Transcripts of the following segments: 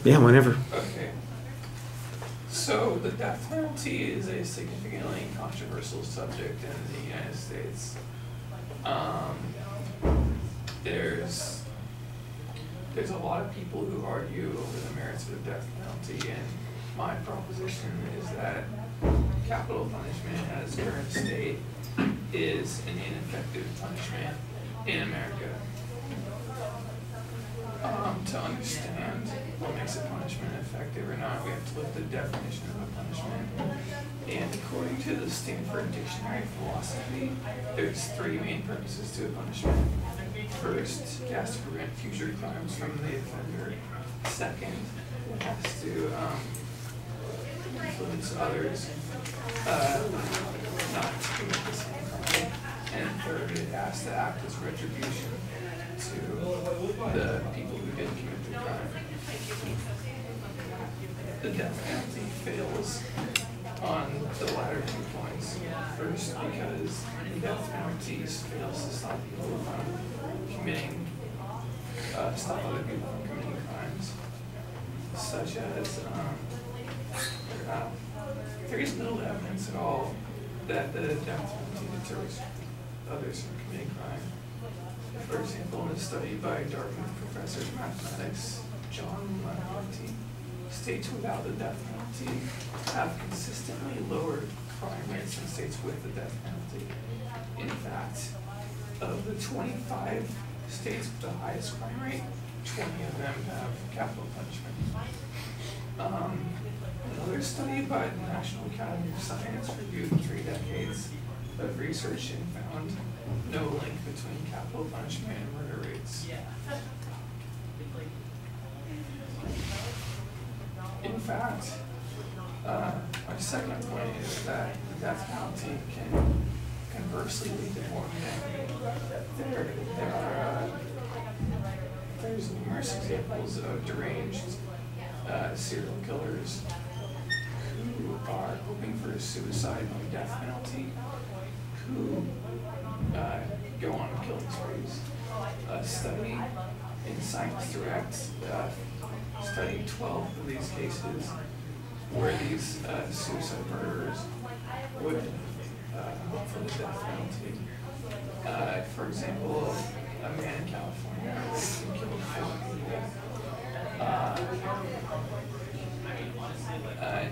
Yeah, whenever. Okay. So the death penalty is a significantly controversial subject in the United States. There's a lot of people who argue over the merits of the death penalty, and my proposition is that capital punishment at its current state is an ineffective punishment in America. To understand what makes a punishment effective or not, we have to look at the definition of a punishment. And according to the Stanford Dictionary of Philosophy, there's three main purposes to a punishment. First, it has to prevent future crimes from the offender. Second, it has to influence others not to commit the same crime. And third, it has to act as retribution to the people who didn't commit the crime. The death penalty fails on the latter 2 points. First, because the death penalty fails to stop people from committing, stop other people from committing crimes, such as there is little evidence at all that the death penalty deters others from committing crime. For example, in a study by Dartmouth professor of mathematics John Lanarty, states without the death penalty have consistently lowered crime rates than states with the death penalty. In fact, of the 25 states with the highest crime rate, 20 of them have capital punishment. Another study by the National Academy of Science reviewed 3 decades of research and found no link between capital punishment and murder rates. In fact, my second point is that the death penalty can conversely lead to more pain. There's numerous examples of deranged serial killers who are hoping for suicide by death penalty, who go on killing sprees. A study in Science Direct studied 12 of these cases where these suicide murderers would hope for the death penalty. For example, a man in California raped and killed 4 people.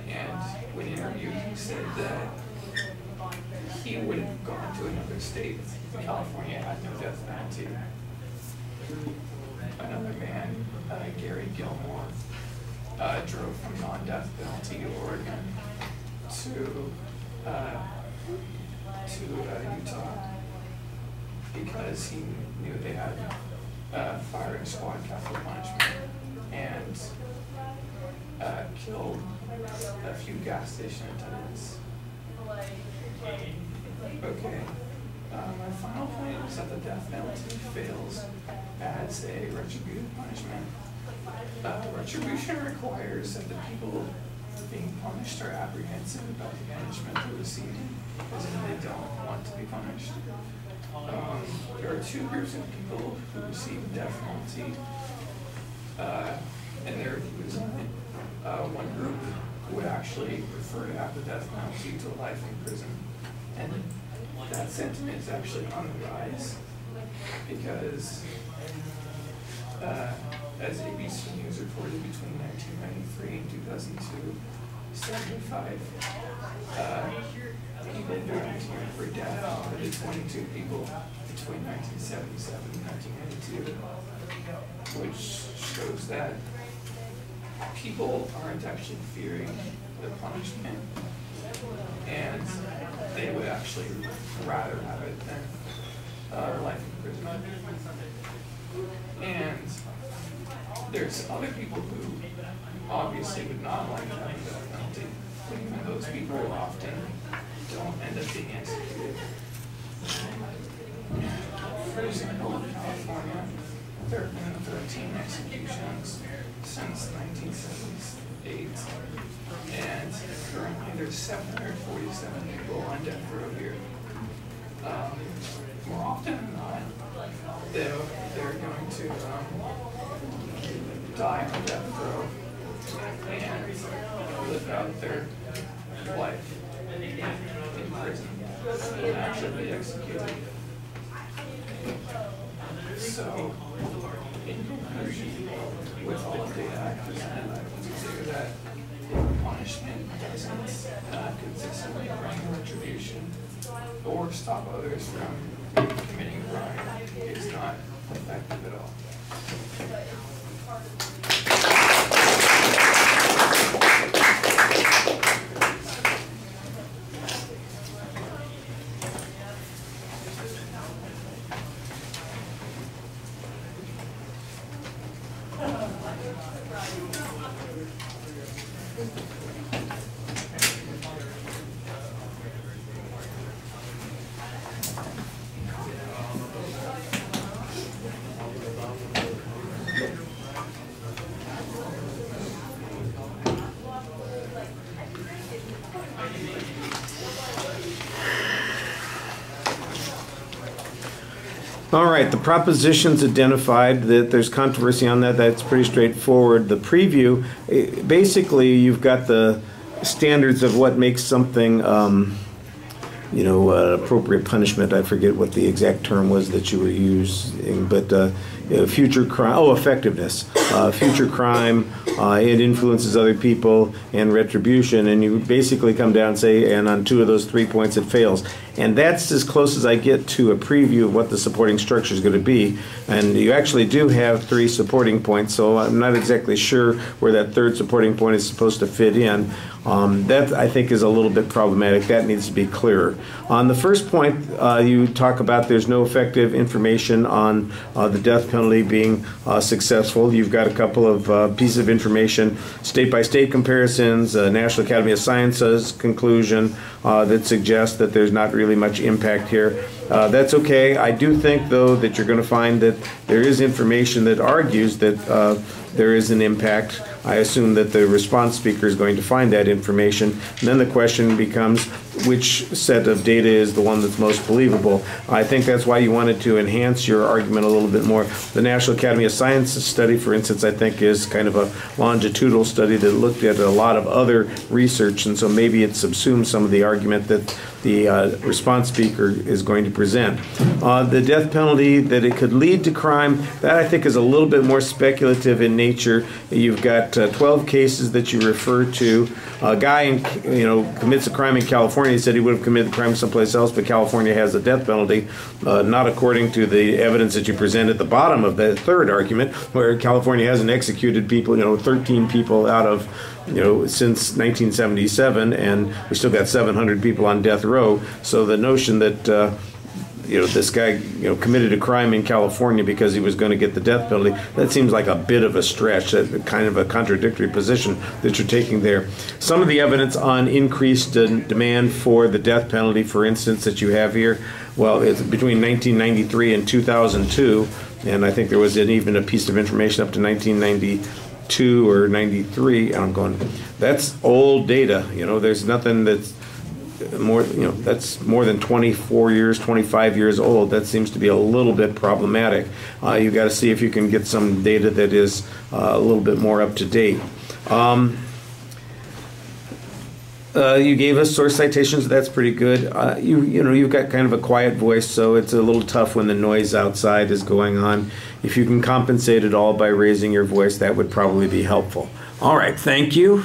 And when interviewed, he said that he would have gone to another state if California had no death penalty. Another man, Gary Gilmore, drove from non-death penalty Oregon to Utah because he knew they had firing squad capital punishment, and killed a few gas station attendants. Okay, my final point is that the death penalty fails as a retributive punishment. Retribution requires that the people being punished are apprehensive about the punishment they're receiving, as in they don't want to be punished. There are 2 groups of people who receive death penalty, and their views on it. One group would actually prefer to have the death penalty to life in prison, and that sentiment is actually on the rise because, as ABC News reported, between 1993 and 2002, 75 people volunteered for death, compared to 22 people between 1977 and 1992, which shows that people aren't actually fearing the punishment, and they would actually rather have it than life in prison. And there's other people who obviously would not like having the death penalty, but even those people often don't end up being executed. For example, in California, there have been 13 executions since 1978, and currently there's 747 people on death row here. More often than not, they're going to die on death row out their life in prison and actually be executed. So, in conclusion, with all the data I presented, I would consider that punishment doesn't consistently bring retribution or stop others from committing crime is not effective at all. All right, the propositions identified, that there's controversy on that, that's pretty straightforward. The preview, basically you've got the standards of what makes something, appropriate punishment. I forget what the exact term was that you were using, but future crime, effectiveness. Future crime, it influences other people, and retribution, and you basically come down and say, and on 2 of those 3 points it fails. And that's as close as I get to a preview of what the supporting structure is going to be. And you actually do have 3 supporting points, so I'm not exactly sure where that 3rd supporting point is supposed to fit in. That, I think, is a little bit problematic. That needs to be clearer. On the first point, you talk about there's no effective information on the death penalty being successful. You've got a couple of pieces of information, state-by-state comparisons, National Academy of Sciences conclusion that suggests that there's not really much impact here. That's okay. I do think, though, that you're going to find that there is information that argues that there is an impact. I assume that the response speaker is going to find that information. And then the question becomes, which set of data is the one that's most believable? I think that's why you wanted to enhance your argument a little bit more. The National Academy of Sciences study, for instance, I think is kind of a longitudinal study that looked at a lot of other research, and so maybe it subsumes some of the argument that the response speaker is going to present. The death penalty, that it could lead to crime, that I think is a little bit more speculative in nature. You've got 12 cases that you refer to. A guy commits a crime in California. He said he would have committed the crime someplace else, but California has the death penalty, not according to the evidence that you present at the bottom of the 3rd argument, where California hasn't executed people, 13 people out of since 1977, and we still got 700 people on death row. So the notion that this guy committed a crime in California because he was going to get the death penalty, that seems like a bit of a stretch, kind of a contradictory position that you're taking there. Some of the evidence on increased demand for the death penalty, for instance, that you have here, well, it's between 1993 and 2002, and I think there was even a piece of information up to 1992 or 93, and I'm going, that's old data. There's nothing that's more, that's more than 24 years, 25 years old. That seems to be a little bit problematic. You've got to see if you can get some data that is a little bit more up to date. You gave us source citations. That's pretty good. You've got kind of a quiet voice, so it's a little tough when the noise outside is going on. If you can compensate it all by raising your voice, that would probably be helpful. All right, thank you.